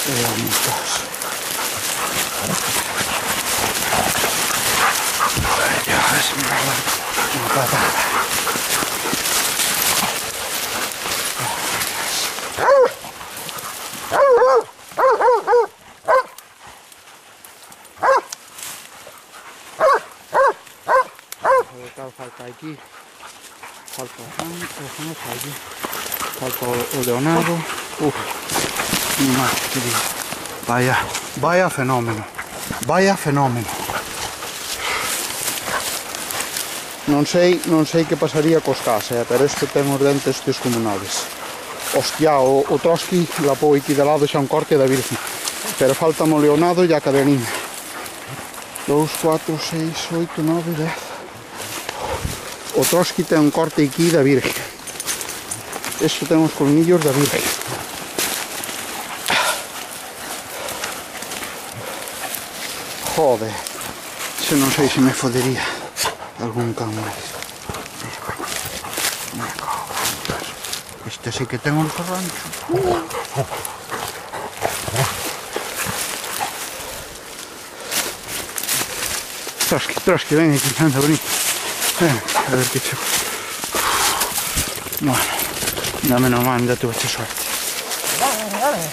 Veamos. Ya es una patada. Falta aquí, falta aquí, falta o Leonardo. Vaya fenómeno, vaya fenómeno. Non sei que pasaría cos casa, pero este ten os dentes descomunales. Hostia, o Trotsky lapou aquí de lado xa un corte da Virgen, pero falta o Leonardo e a cadenina. 2, 4, 6, 8, 9, 10. O Trotsky ten un corte aquí da Virgen. Este ten os colmillos da Virgen. Joder, se non sei se me fodería algún can máis. Este sí que ten un rancho. Trotsky, ven aquí, anda bonito. A ver qué chulo. Bueno, dame una mano, ya tuve esta suerte. Dale.